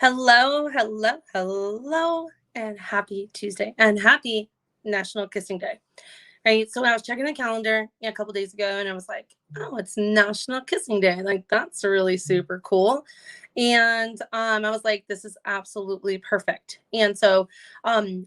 Hello, hello, hello, and happy Tuesday and happy National Kissing Day. Right. So I was checking the calendar a couple days ago and I was like, oh, it's National Kissing Day. Like, that's really super cool. And I was like, this is absolutely perfect. And so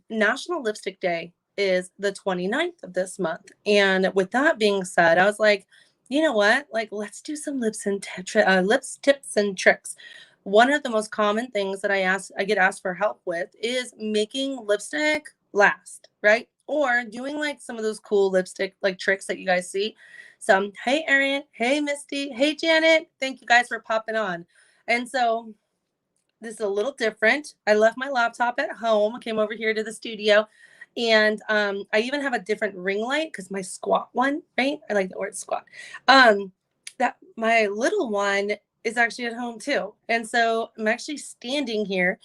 National Lipstick Day is the 29th of this month. And with that being said, I was like, you know what? Like, let's do some lips tips and tricks. One of the most common things that I get asked for help with is making lipstick last, right? Or doing like some of those cool lipstick like tricks that you guys see. So, hey Arian, hey Misty, hey Janet, thank you guys for popping on. And so this is a little different. I left my laptop at home, came over here to the studio, and I even have a different ring light because my squat one, right? I like the word squat. Um, that my little one is actually at home too, and so I'm actually standing here.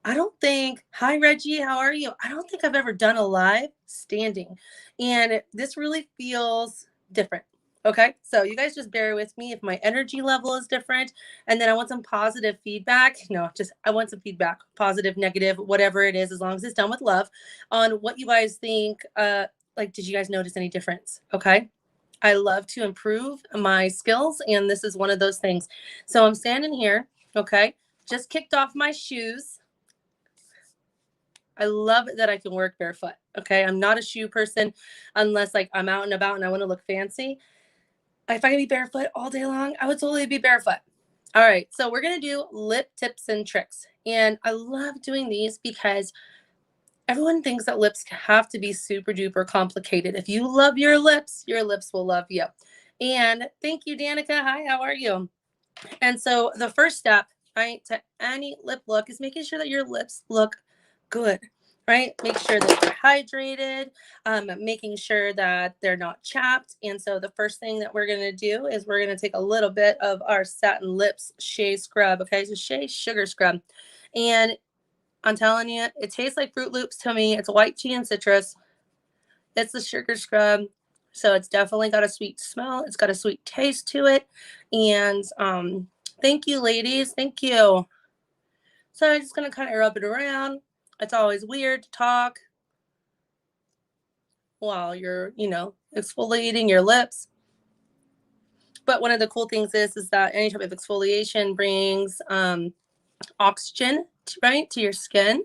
I don't think, hi Reggie, how are you? I don't think I've ever done a live standing. And this really feels different. Okay. So you guys just bear with me if my energy level is different. And then I want some positive feedback. No, just I want some feedback, positive, negative, whatever it is, as long as it's done with love, on what you guys think. Like, did you guys notice any difference? Okay. I love to improve my skills, and this is one of those things. So I'm standing here. Okay. Just kicked off my shoes. I love that I can work barefoot. Okay. I'm not a shoe person unless like I'm out and about and I want to look fancy. If I could be barefoot all day long, I would totally be barefoot. All right. So we're going to do lip tips and tricks. And I love doing these because everyone thinks that lips have to be super duper complicated. If you love your lips will love you. And thank you, Danica. Hi, how are you? And so the first step, right, to any lip look is making sure that your lips look good, right? Make sure that they're hydrated, making sure that they're not chapped. And so the first thing that we're going to do is we're going to take a little bit of our Satin Lips Shea Scrub, okay? So Shea Sugar Scrub. And I'm telling you, it tastes like Fruit Loops to me. It's white tea and citrus. It's the sugar scrub. So it's definitely got a sweet smell. It's got a sweet taste to it. And thank you, ladies. Thank you. So I'm just going to kind of rub it around. It's always weird to talk while you're, exfoliating your lips. But one of the cool things is that any type of exfoliation brings oxygen, right, to your skin,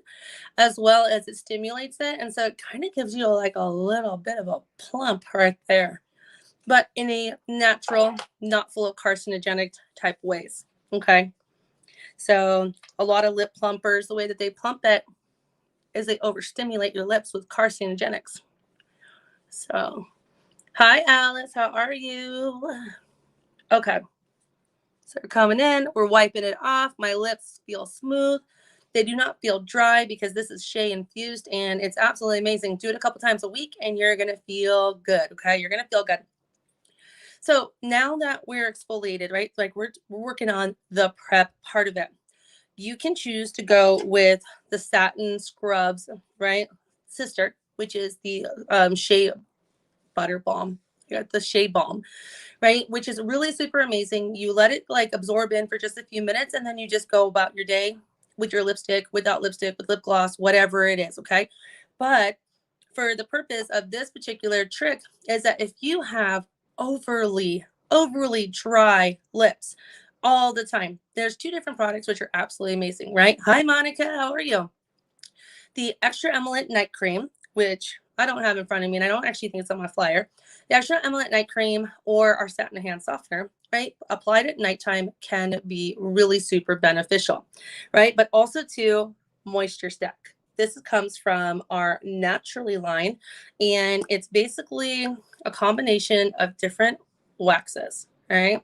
as well as it stimulates it. And so it kind of gives you like a little bit of a plump right there, but in a natural, not full of carcinogenic type ways. Okay. So a lot of lip plumpers, the way that they plump it is they overstimulate your lips with carcinogenics. So, hi, Alice. How are you? Okay. So we're coming in. We're wiping it off. My lips feel smooth. They do not feel dry because this is shea infused and it's absolutely amazing. Do it a couple times a week and you're going to feel good. Okay. You're going to feel good. So now that we're exfoliated, right? Like we're working on the prep part of it. You can choose to go with the satin scrubs, right? Sister, which is the shea butter balm. You got the shea balm, right? Which is really super amazing. You let it like absorb in for just a few minutes and then you just go about your day with your lipstick, without lipstick, with lip gloss, whatever it is, okay? But for the purpose of this particular trick is that if you have overly dry lips all the time, there's two different products which are absolutely amazing, right? Hi, Monica. How are you? The Extra Emulent Night Cream, which I don't have in front of me, and I don't actually think it's on my flyer. The Extra Emulent Night Cream or our Satin Hand Softener, right, applied at nighttime can be really super beneficial, right? But also to Moisture Stick. This comes from our Naturally line, and it's basically a combination of different waxes, right?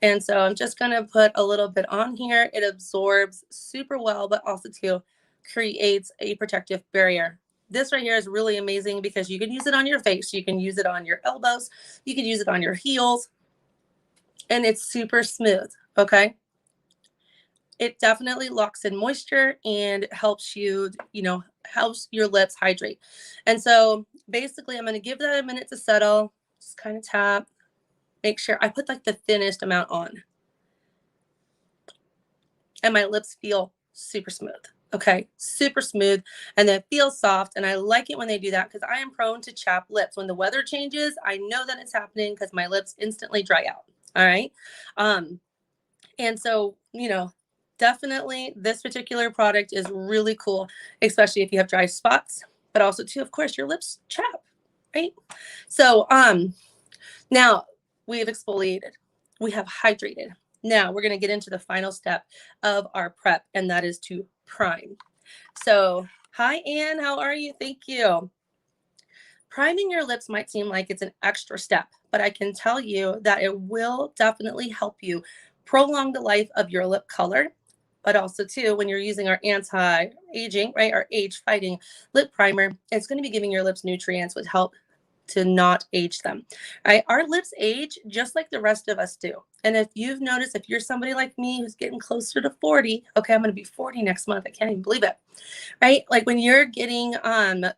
And so I'm just going to put a little bit on here. It absorbs super well, but also too creates a protective barrier. This right here is really amazing because you can use it on your face. You can use it on your elbows. You can use it on your heels. And it's super smooth, okay? It definitely locks in moisture and helps you, helps your lips hydrate. And so basically I'm going to give that a minute to settle. Just kind of tap. Make sure I put like the thinnest amount on. And my lips feel super smooth. Okay, super smooth, and then feels soft. And I like it when they do that because I am prone to chapped lips. When the weather changes, I know that it's happening because my lips instantly dry out. All right. And so, definitely this particular product is really cool, especially if you have dry spots, but also too, of course, your lips chap, right? So, now we have exfoliated, we have hydrated. Now we're going to get into the final step of our prep, and that is to prime. So, hi, Anne. How are you? Thank you. Priming your lips might seem like it's an extra step, but I can tell you that it will definitely help you prolong the life of your lip color. But also, too, when you're using our anti-aging, right, our age-fighting lip primer, it's going to be giving your lips nutrients, which help to not age them. Right? Our lips age just like the rest of us do. And if you've noticed, if you're somebody like me who's getting closer to 40, okay, I'm going to be 40 next month. I can't even believe it. Right? Like when you're getting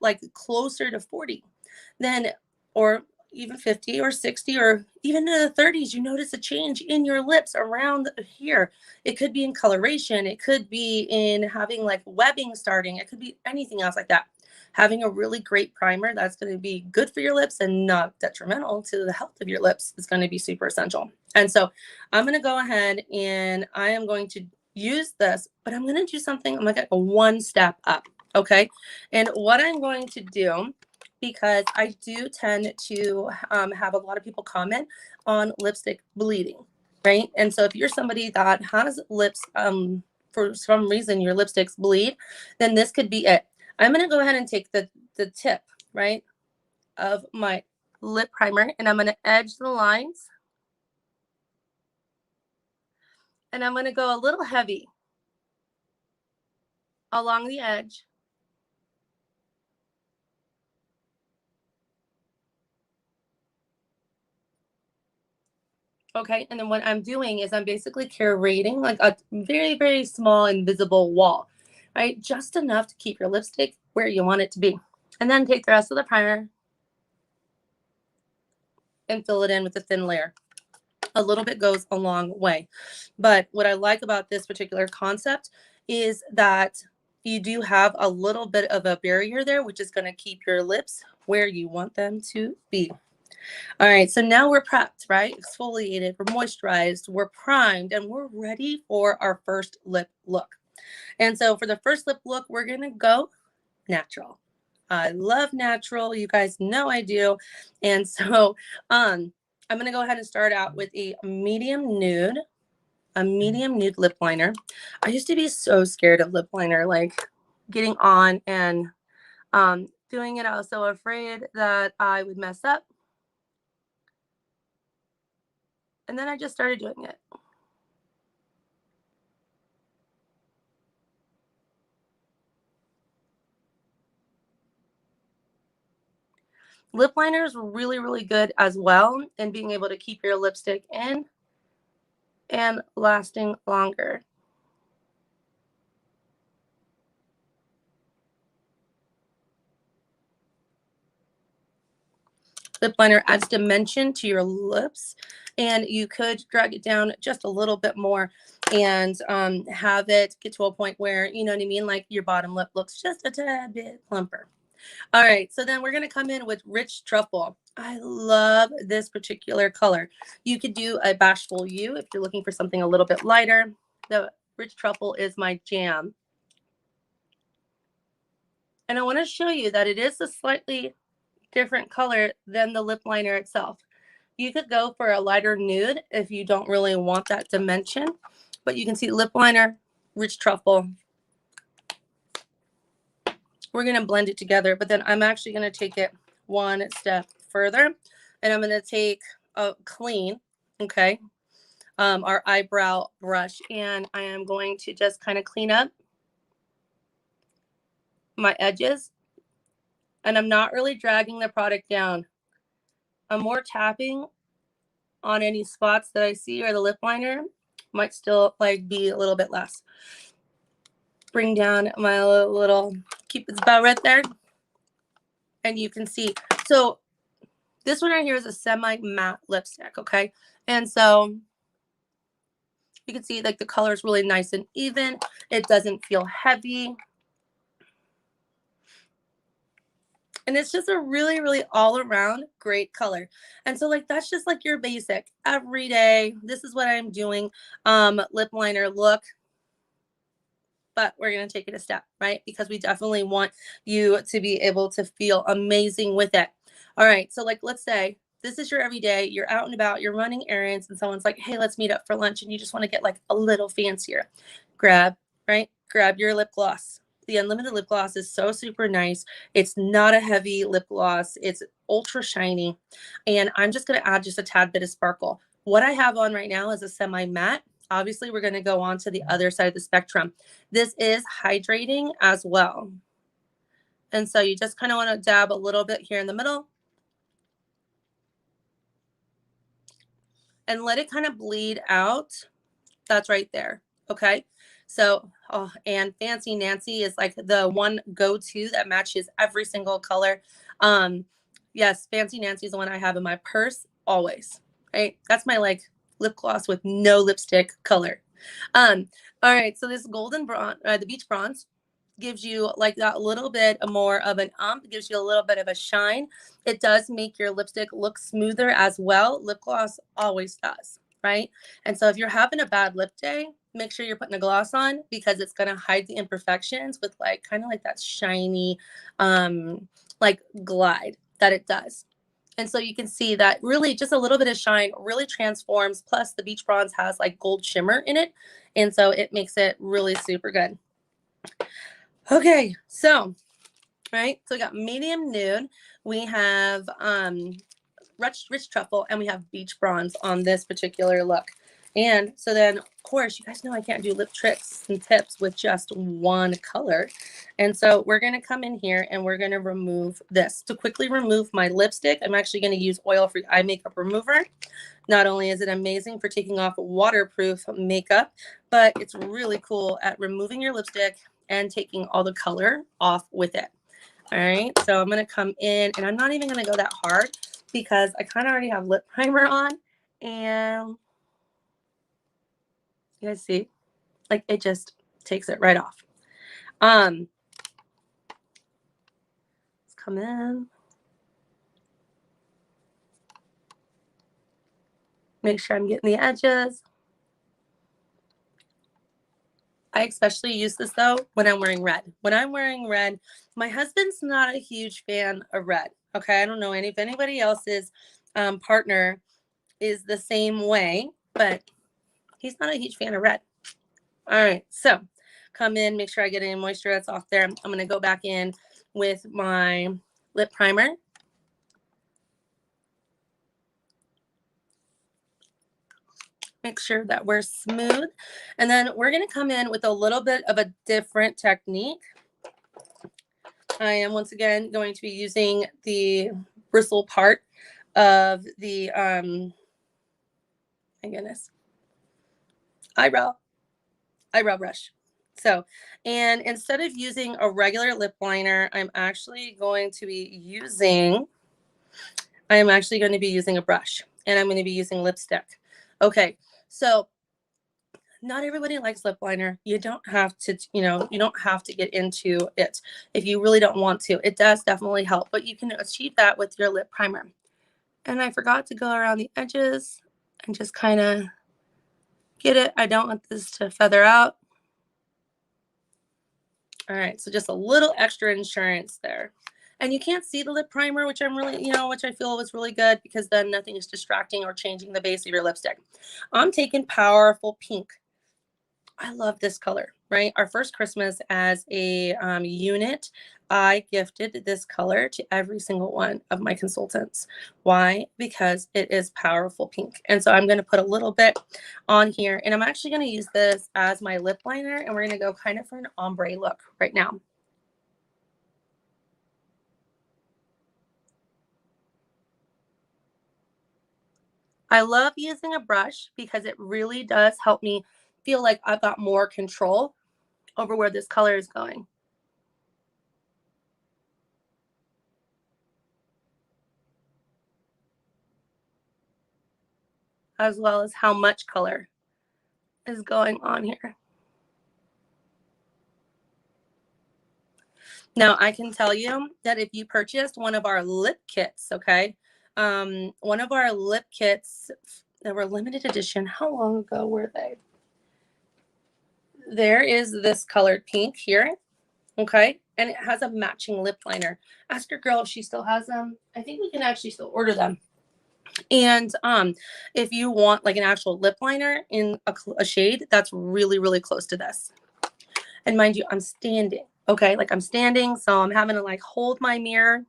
like closer to 40, then or even 50 or 60 or even in the 30s, you notice a change in your lips around here. It could be in coloration, it could be in having like webbing starting, it could be anything else like that. Having a really great primer that's going to be good for your lips and not detrimental to the health of your lips is going to be super essential. And so I'm going to go ahead and I am going to use this, but I'm going to do something. I'm going to go one step up. Okay. And what I'm going to do, because I do tend to have a lot of people comment on lipstick bleeding, right? And so if you're somebody that has lips, for some reason your lipsticks bleed, then this could be it. I'm going to go ahead and take the tip, right, of my lip primer, and I'm going to edge the lines. And I'm going to go a little heavy along the edge. Okay, and then what I'm doing is I'm basically creating like a very, very small invisible wall, right? Just enough to keep your lipstick where you want it to be. And then take the rest of the primer and fill it in with a thin layer. A little bit goes a long way. But what I like about this particular concept is that you do have a little bit of a barrier there, which is going to keep your lips where you want them to be. All right, so now we're prepped, right? Exfoliated, we're moisturized, we're primed, and we're ready for our first lip look. And so for the first lip look, we're going to go natural. I love natural. You guys know I do. And so I'm going to go ahead and start out with a medium nude lip liner. I used to be so scared of lip liner, like getting on and doing it. I was so afraid that I would mess up. And then I just started doing it. Lip liner is really, really good as well in being able to keep your lipstick in and lasting longer. Lip liner adds dimension to your lips, and you could drag it down just a little bit more and have it get to a point where, you know what I mean, like your bottom lip looks just a tad bit plumper. All right, so then we're going to come in with Rich Truffle. I love this particular color. You could do a Bashful You if you're looking for something a little bit lighter. The Rich Truffle is my jam. And I want to show you that it is a slightly different color than the lip liner itself. You could go for a lighter nude if you don't really want that dimension, but you can see lip liner, Rich Truffle. We're going to blend it together, but then I'm actually going to take it one step further, and I'm going to take a clean, okay, our eyebrow brush, and I am going to just kind of clean up my edges, and I'm not really dragging the product down. I'm more tapping on any spots that I see, or the lip liner might still like be a little bit less. Bring down my little Cupid's bow right there, and you can see. So this one right here is a semi matte lipstick, okay? And so You can see like the color is really nice and even. It doesn't feel heavy. And it's just a really, really all around great color. And so like, that's just like your basic every day. This is what I'm doing. Lip liner look. But we're going to take it a step, right? Because we definitely want you to be able to feel amazing with it. All right. So like, let's say this is your everyday, you're out and about, you're running errands and someone's like, hey, let's meet up for lunch. And you just want to get like a little fancier. Grab your lip gloss. The Unlimited lip gloss is so super nice. It's not a heavy lip gloss. It's ultra shiny. And I'm just going to add just a tad bit of sparkle. What I have on right now is a semi matte. Obviously, we're going to go on to the other side of the spectrum. This is hydrating as well. And so you just kind of want to dab a little bit here in the middle. And let it kind of bleed out. That's right there. Okay. So, and Fancy Nancy is like the one go-to that matches every single color. Yes, Fancy Nancy is the one I have in my purse always, right? That's my like lip gloss with no lipstick color. All right, so this golden bronze, the beach bronze gives you like that little bit more of an gives you a little bit of a shine. It does make your lipstick look smoother as well. Lip gloss always does, right? And so if you're having a bad lip day, make sure you're putting a gloss on because it's going to hide the imperfections with like kind of like that shiny like glide that it does. And so you can see that really just a little bit of shine really transforms. Plus the beach bronze has like gold shimmer in it. And so it makes it really super good. Okay, so, right, so we got medium nude. We have rich truffle, and we have beach bronze on this particular look. And so then, of course, you guys know I can't do lip tricks and tips with just one color. And so we're going to come in here and we're going to remove this. To quickly remove my lipstick, I'm actually going to use oil-free eye makeup remover. Not only is it amazing for taking off waterproof makeup, but it's really cool at removing your lipstick and taking all the color off with it. All right, so I'm going to come in and I'm not even going to go that hard because I kind of already have lip primer on and you guys see, like it just takes it right off. Let's come in. Make sure I'm getting the edges. I especially use this though when I'm wearing red. When I'm wearing red, my husband's not a huge fan of red. Okay, I don't know if anybody else's partner is the same way, but he's not a huge fan of red. All right, so come in, make sure I get any moisture that's off there. I'm going to go back in with my lip primer. Make sure that we're smooth. And then we're going to come in with a little bit of a different technique. I am once again going to be using the bristle part of the, my goodness, eyebrow brush. So, and instead of using a regular lip liner, I'm actually going to be using a brush and I'm going to be using lipstick. Okay. So not everybody likes lip liner. You don't have to, you don't have to get into it if you really don't want to. It does definitely help, but you can achieve that with your lip primer. And I forgot to go around the edges and just kind of get it. I don't want this to feather out. All right, so just a little extra insurance there. And you can't see the lip primer, which I'm really, which I feel was really good because then nothing is distracting or changing the base of your lipstick. I'm taking Powerful Pink. I love this color, right? Our first Christmas as a unit, I gifted this color to every single one of my consultants. Why? Because it is Powerful Pink. And so I'm going to put a little bit on here and I'm actually going to use this as my lip liner and we're going to go kind of for an ombre look right now. I love using a brush because it really does help me feel like I've got more control over where this color is going. As well as how much color is going on here. Now, I can tell you that if you purchased one of our lip kits, okay, one of our lip kits that were limited edition, how long ago were they? There is this colored pink here, okay, and it has a matching lip liner. Ask your girl if she still has them. I think we can actually still order them. And if you want like an actual lip liner in a shade that's really, really close to this. And mind you, I'm standing, okay? Like I'm standing, so I'm having to like hold my mirror.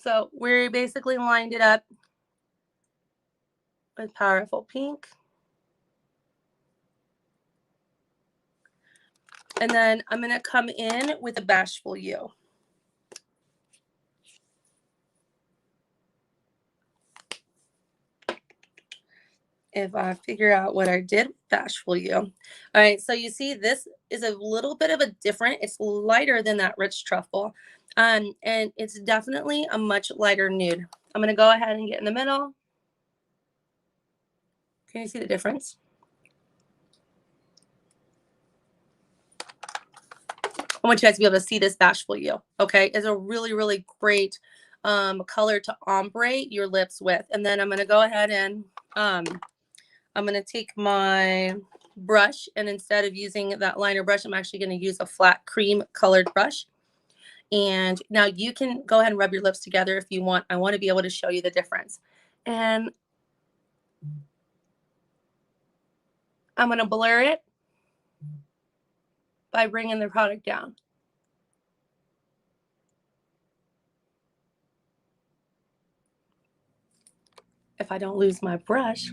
So we basically lined it up with Powerful Pink. And then I'm going to come in with a Bashful You. If I figure out what I did with Bashful You. All right, so you see this is a little bit of a different, it's lighter than that Rich Truffle. And it's definitely a much lighter nude. I'm going to go ahead and get in the middle. Can you see the difference? I want you guys to be able to see this Bashful You, okay? It's a really, really great color to ombre your lips with. And then I'm going to go ahead and I'm going to take my brush, and instead of using that liner brush, I'm actually going to use a flat cream colored brush. And now you can go ahead and rub your lips together if you want. I want to be able to show you the difference. And I'm going to blur it by bringing the product down. If I don't lose my brush.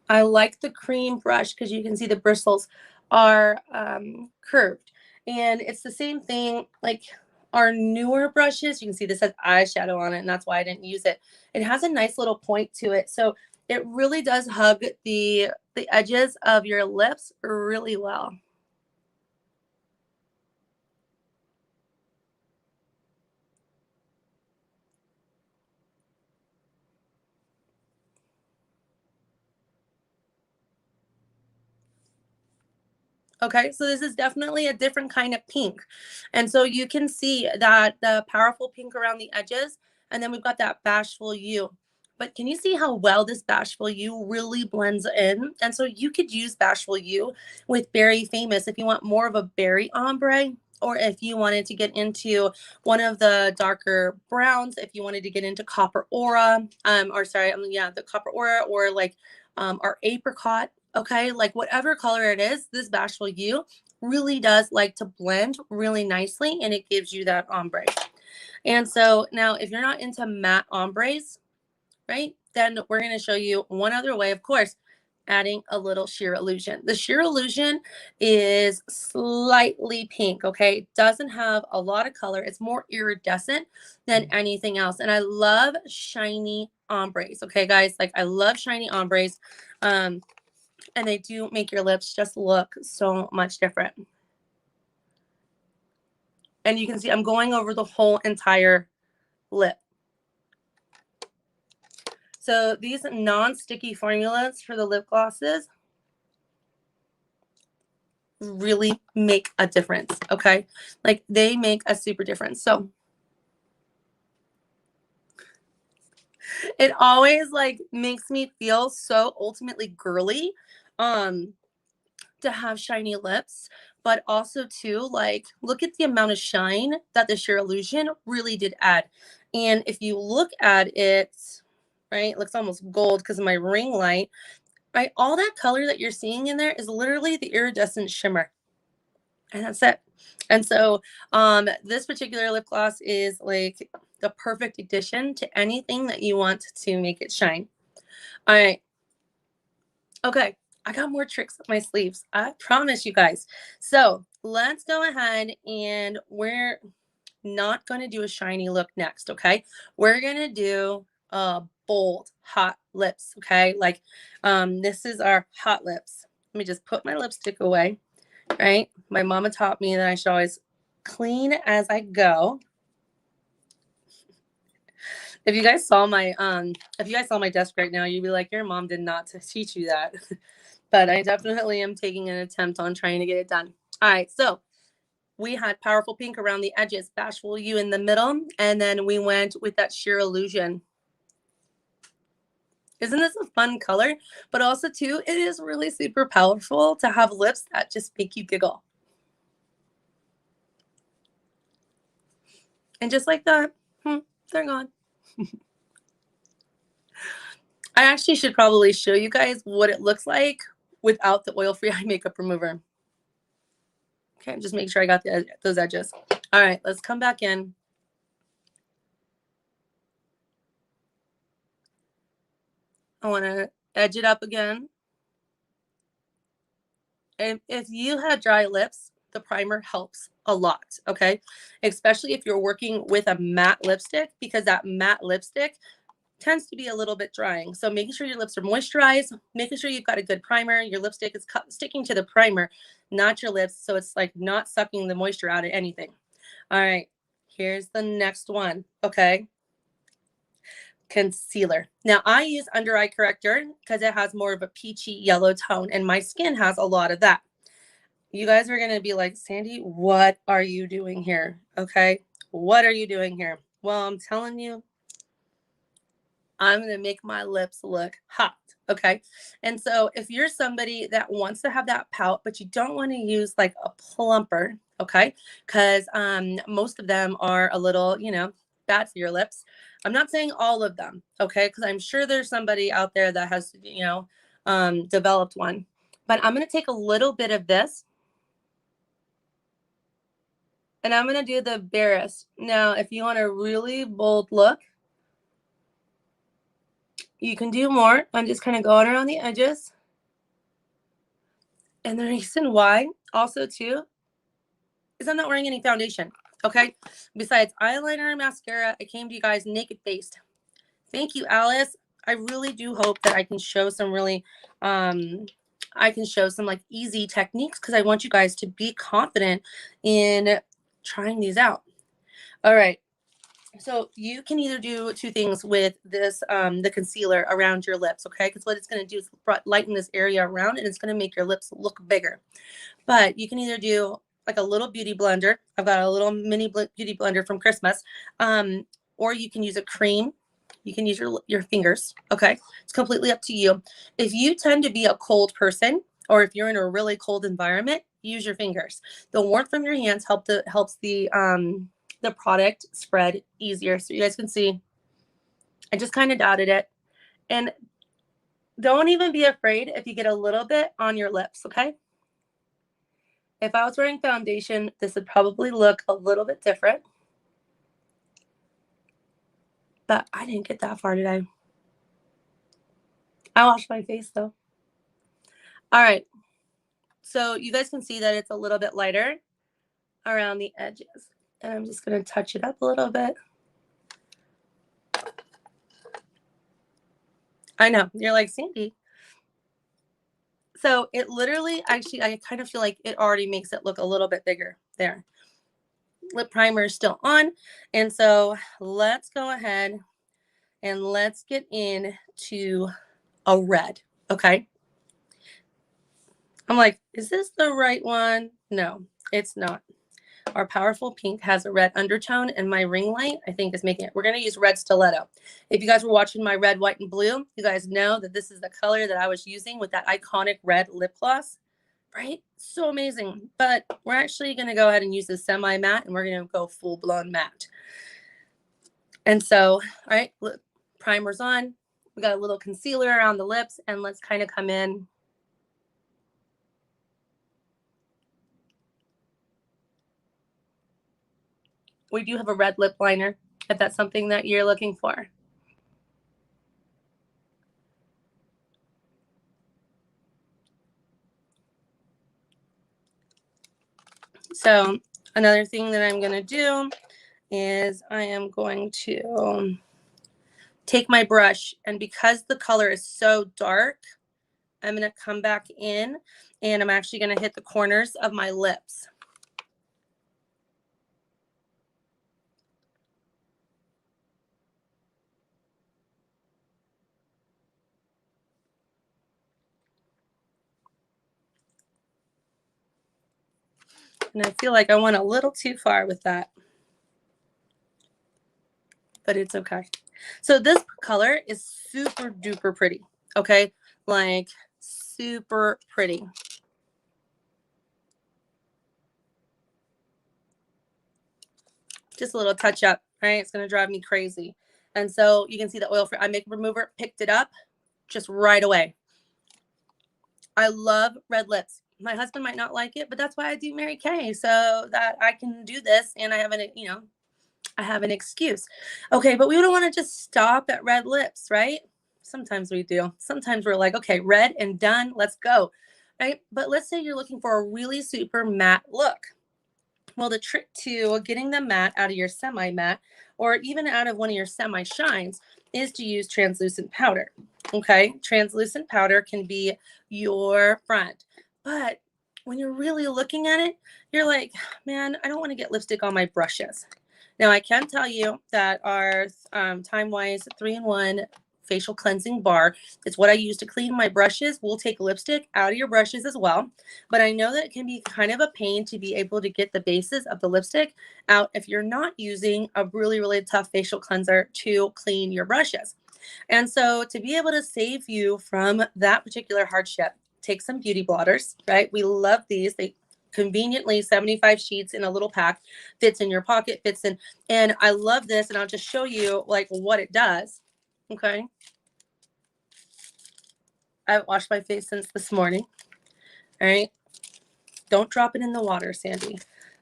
I like the cream brush because you can see the bristles are curved. And it's the same thing like our newer brushes. You can see this has eyeshadow on it, and that's why I didn't use it. It has a nice little point to it. So it really does hug the edges of your lips really well. Okay, so this is definitely a different kind of pink. And so you can see that the powerful pink around the edges, and then we've got that Bashful You. But can you see how well this Bashful You really blends in? And so you could use Bashful You with Berry Famous if you want more of a berry ombre, or if you wanted to get into one of the darker browns, if you wanted to get into Copper Aura, the Copper Aura, or like our apricot. Okay, like whatever color it is, this Bashful You really does like to blend really nicely, and it gives you that ombre. And so now if you're not into matte ombres, right, then we're going to show you one other way, of course, adding a little Sheer Illusion. The Sheer Illusion is slightly pink, okay? It doesn't have a lot of color. It's more iridescent than anything else. And I love shiny ombres, okay, guys? Like I love shiny ombres. And they do make your lips just look so much different. And you can see I'm going over the whole entire lip. So these non-sticky formulas for the lip glosses really make a difference, okay? Like they make a super difference. So it always like makes me feel so ultimately girly to have shiny lips, but also too, like look at the amount of shine that the Sheer Illusion really did add. And if you look at it, right, it looks almost gold because of my ring light, right? All that color that you're seeing in there is literally the iridescent shimmer. And that's it. And so this particular lip gloss is like the perfect addition to anything that you want to make it shine. All right. Okay. I got more tricks up my sleeves. I promise you guys. So let's go ahead and we're not going to do a shiny look next. Okay. We're going to do bold hot lips. Okay. Like this is our hot lips. Let me just put my lipstick away. Right. My mama taught me that I should always clean as I go. If you guys saw my desk right now, you'd be like, your mom did not teach you that. But I definitely am taking an attempt on trying to get it done. All right, so we had Powerful Pink around the edges, Bashful You in the middle, and then we went with that Sheer Illusion. Isn't this a fun color? But also too, it is really super powerful to have lips that just make you giggle. And just like that, they're gone. I actually should probably show you guys what it looks like without the oil-free eye makeup remover. Okay, just make sure I got those edges. All right, let's come back in. I want to edge it up again. And if you have dry lips, the primer helps a lot, okay? Especially if you're working with a matte lipstick, because that matte lipstick tends to be a little bit drying. So making sure your lips are moisturized, making sure you've got a good primer, your lipstick is sticking to the primer, not your lips. So it's like not sucking the moisture out of anything. All right, here's the next one, okay? Concealer. Now I use under eye corrector because it has more of a peachy yellow tone and my skin has a lot of that. You guys are going to be like, Sandy, what are you doing here? Okay. What are you doing here? Well, I'm telling you, I'm going to make my lips look hot. Okay. And so if you're somebody that wants to have that pout, but you don't want to use like a plumper, okay, because most of them are a little, bad for your lips. I'm not saying all of them, okay, because I'm sure there's somebody out there that has, developed one. But I'm going to take a little bit of this and I'm going to do the Barris. Now, if you want a really bold look, you can do more. I'm just kind of going around the edges. And the reason why also too is I'm not wearing any foundation. Okay. Besides eyeliner and mascara, I came to you guys naked faced. Thank you, Alice. I really do hope that I can show some really, like easy techniques because I want you guys to be confident in trying these out. All right. So you can either do two things with this, the concealer around your lips, okay? Because what it's going to do is lighten this area around and it's going to make your lips look bigger. But you can either do like a little beauty blender. I've got a little mini beauty blender from Christmas. Or you can use a cream. You can use your fingers, okay? It's completely up to you. If you tend to be a cold person or if you're in a really cold environment, use your fingers. The warmth from your hands helps the product spread easier. So you guys can see, I just kind of dotted it. And don't even be afraid if you get a little bit on your lips, okay? If I was wearing foundation, this would probably look a little bit different. But I didn't get that far today. I washed my face though. All right. So you guys can see that it's a little bit lighter around the edges. And I'm just going to touch it up a little bit. I know. You're like, Sandy. So it literally, actually, I kind of feel like it already makes it look a little bit bigger there. Lip primer is still on. And so let's go ahead and let's get into a red. Okay. I'm like, is this the right one? No, it's not. Our Powerful Pink has a red undertone, and my ring light, I think, is making it. We're going to use red stiletto. If you guys were watching my red, white, and blue, you guys know that this is the color that I was using with that iconic red lip gloss, right? So amazing. But we're actually going to go ahead and use this semi-matte, and we're going to go full-blown matte. And so, all right, primer's on. We got a little concealer around the lips, and let's kind of come in. We do have a red lip liner if that's something that you're looking for. So another thing that I'm going to do is I am going to take my brush, and because the color is so dark, I'm going to come back in and I'm actually going to hit the corners of my lips. And I feel like I went a little too far with that, but it's okay. So this color is super duper pretty. Okay. Like super pretty. Just a little touch up, right? It's going to drive me crazy. And so you can see the oil for eye makeup remover picked it up just right away. I love red lips. My husband might not like it, but that's why I do Mary Kay, so that I can do this and I have an, you know, I have an excuse. Okay, but we don't want to just stop at red lips, right? Sometimes we do. Sometimes we're like, okay, red and done, let's go, right? But let's say you're looking for a really super matte look. Well, the trick to getting the matte out of your semi-matte or even out of one of your semi-shines is to use translucent powder. Okay, translucent powder can be your friend. But when you're really looking at it, you're like, man, I don't want to get lipstick on my brushes. Now, I can tell you that our Time Wise 3-in-1 facial cleansing bar is what I use to clean my brushes. We'll take lipstick out of your brushes as well. But I know that it can be kind of a pain to be able to get the bases of the lipstick out if you're not using a really, really tough facial cleanser to clean your brushes. And so to be able to save you from that particular hardship, take some beauty blotters, right? We love these. They conveniently 75 sheets in a little pack, fits in your pocket, fits in. And I love this. And I'll just show you like what it does. Okay. I haven't washed my face since this morning. All right. Don't drop it in the water, Sandy.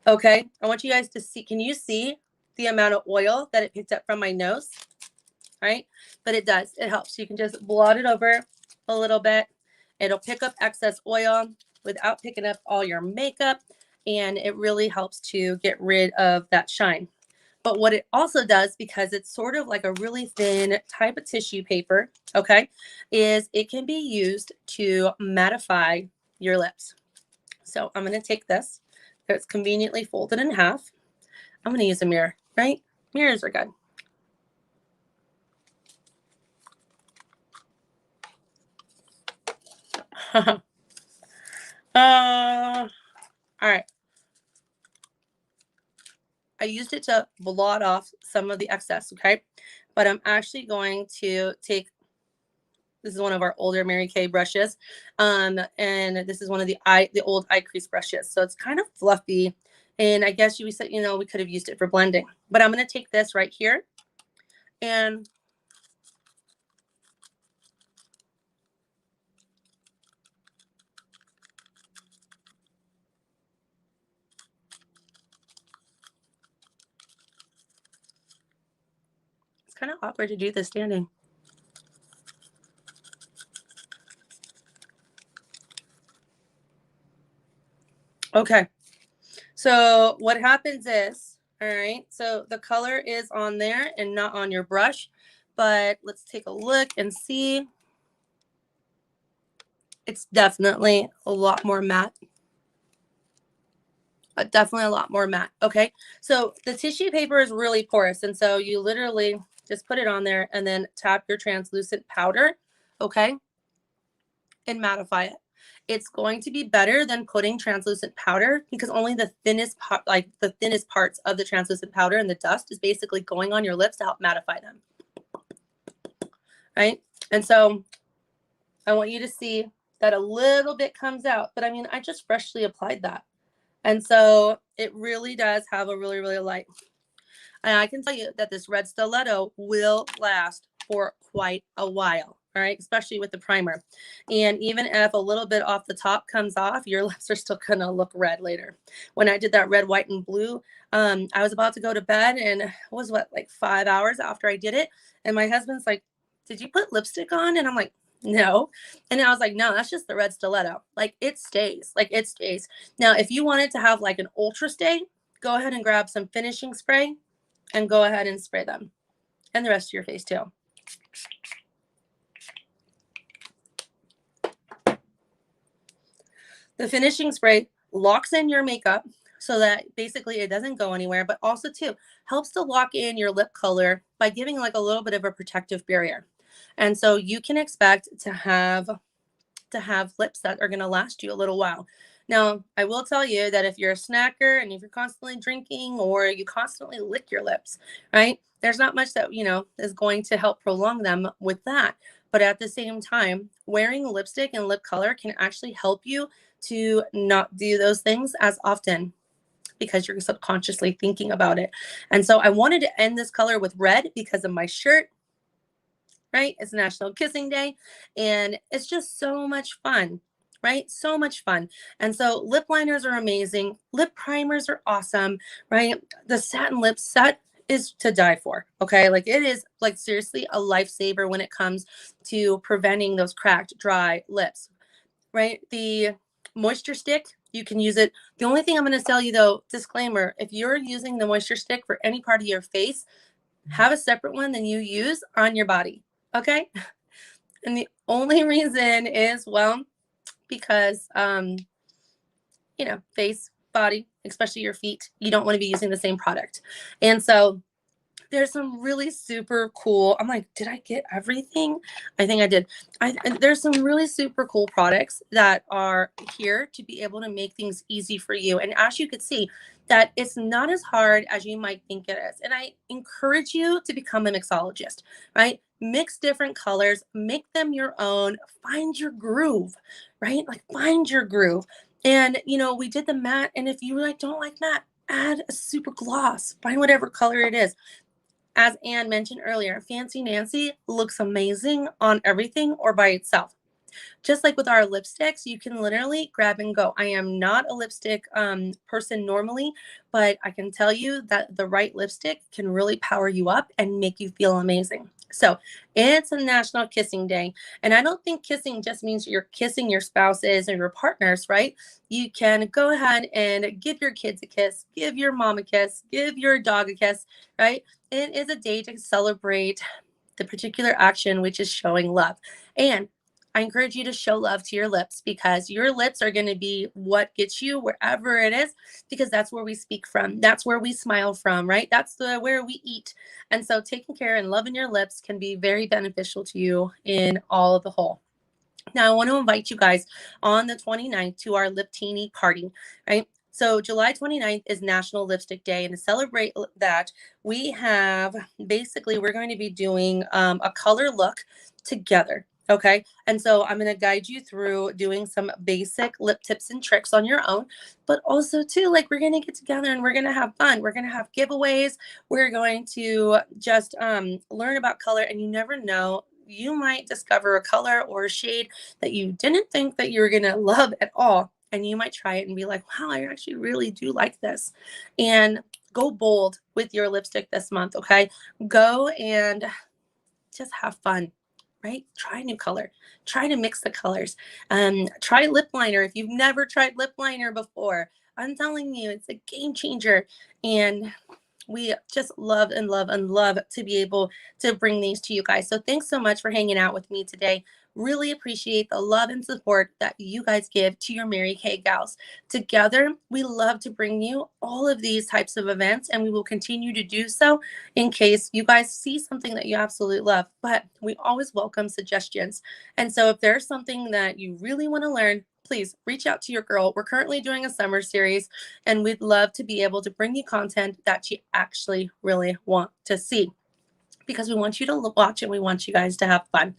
Okay. I want you guys to see. Can you see the amount of oil that it picked up from my nose? All right. But it does. It helps. You can just blot it over a little bit. It'll pick up excess oil without picking up all your makeup. And it really helps to get rid of that shine. But what it also does, because it's sort of like a really thin type of tissue paper, okay, is it can be used to mattify your lips. So I'm going to take this. It's conveniently folded in half. I'm going to use a mirror, right? Mirrors are good. All right. I used it to blot off some of the excess, okay? But I'm actually going to take, this is one of our older Mary Kay brushes. And this is one of the old eye crease brushes. So it's kind of fluffy. And I guess we said, you know, we could have used it for blending. But I'm going to take this right here and it's kind of awkward to do this standing. Okay. So what happens is, all right, so the color is on there and not on your brush, but let's take a look and see. It's definitely a lot more matte. Definitely a lot more matte. Okay. So the tissue paper is really porous. And so you literally just put it on there and then tap your translucent powder. Okay. And mattify it. It's going to be better than putting translucent powder because only the thinnest part, like the thinnest parts of the translucent powder and the dust is basically going on your lips to help mattify them. Right. And so I want you to see that a little bit comes out, but I mean, I just freshly applied that. And so it really does have a really, really light. And I can tell you that this red stiletto will last for quite a while. All right, especially with the primer. And even if a little bit off the top comes off, your lips are still going to look red later. When I did that red, white, and blue, I was about to go to bed and it was like 5 hours after I did it. And my husband's like, did you put lipstick on? And I'm like, No. And I was like, no, that's just the red stiletto. Like it stays, like it stays. Now, if you wanted to have like an ultra stay, go ahead and grab some finishing spray and go ahead and spray them and the rest of your face too. The finishing spray locks in your makeup so that basically it doesn't go anywhere, but also too helps to lock in your lip color by giving like a little bit of a protective barrier. And so you can expect to have lips that are going to last you a little while. Now, I will tell you that if you're a snacker and if you're constantly drinking or you constantly lick your lips, right? There's not much that, is going to help prolong them with that. But at the same time, wearing lipstick and lip color can actually help you to not do those things as often because you're subconsciously thinking about it. And so I wanted to end this color with red because of my shirt, right? It's National Kissing Day and it's just so much fun, right? So much fun. And so lip liners are amazing. Lip primers are awesome, right? The satin lip set is to die for. Okay. Like it is like seriously a lifesaver when it comes to preventing those cracked, dry lips, right? The moisture stick, you can use it. The only thing I'm going to tell you though, disclaimer, if you're using the moisture stick for any part of your face, have a separate one than you use on your body. Okay. And the only reason is, well, because, face, body, especially your feet, you don't want to be using the same product. And so there's some really super cool, I'm like, did I get everything? I think I did. There's some really super cool products that are here to be able to make things easy for you. And as you could see, that it's not as hard as you might think it is. And I encourage you to become a mixologist, right? Mix different colors, make them your own, find your groove, right? Like find your groove. And, we did the matte. And if you like don't like matte, add a super gloss, find whatever color it is. As Anne mentioned earlier, Fancy Nancy looks amazing on everything or by itself. Just like with our lipsticks, you can literally grab and go. I am not a lipstick person normally, but I can tell you that the right lipstick can really power you up and make you feel amazing. So it's a National Kissing Day. And I don't think kissing just means you're kissing your spouses or your partners, right? You can go ahead and give your kids a kiss, give your mom a kiss, give your dog a kiss, right? It is a day to celebrate the particular action, which is showing love. And I encourage you to show love to your lips because your lips are going to be what gets you wherever it is, because that's where we speak from. That's where we smile from, right? That's where we eat. And so taking care and loving your lips can be very beneficial to you in all of the whole. Now, I want to invite you guys on the 29th to our Liptini party, right? So July 29th is National Lipstick Day. And to celebrate that, we're going to be doing a color look together. Okay. And so I'm going to guide you through doing some basic lip tips and tricks on your own, but also too, like we're going to get together and we're going to have fun. We're going to have giveaways. We're going to just learn about color, and you never know, you might discover a color or a shade that you didn't think that you were going to love at all. And you might try it and be like, wow, I actually really do like this. And go bold with your lipstick this month. Okay. Go and just have fun, right? Try a new color, try to mix the colors. Try lip liner. If you've never tried lip liner before, I'm telling you, it's a game changer. And we just love and love and love to be able to bring these to you guys. So thanks so much for hanging out with me today. Really appreciate the love and support that you guys give to your Mary Kay gals. Together, we love to bring you all of these types of events, and we will continue to do so in case you guys see something that you absolutely love. But we always welcome suggestions. And so if there's something that you really want to learn, please reach out to your girl. We're currently doing a summer series, and we'd love to be able to bring you content that you actually really want to see, because we want you to watch and we want you guys to have fun,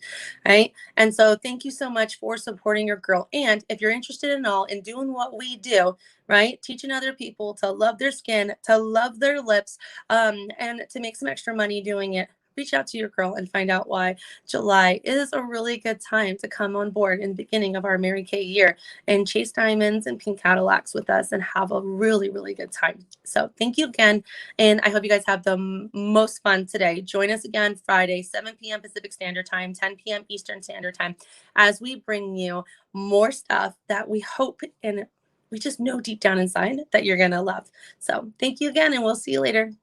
right? And so thank you so much for supporting your girl. And if you're interested in doing what we do, right? Teaching other people to love their skin, to love their lips, and to make some extra money doing it, reach out to your girl and find out why July is a really good time to come on board in the beginning of our Mary Kay year and chase diamonds and pink Cadillacs with us and have a really, really good time. So thank you again. And I hope you guys have the most fun today. Join us again Friday, 7 p.m. Pacific Standard Time, 10 p.m. Eastern Standard Time, as we bring you more stuff that we hope and we just know deep down inside that you're going to love. So thank you again, and we'll see you later.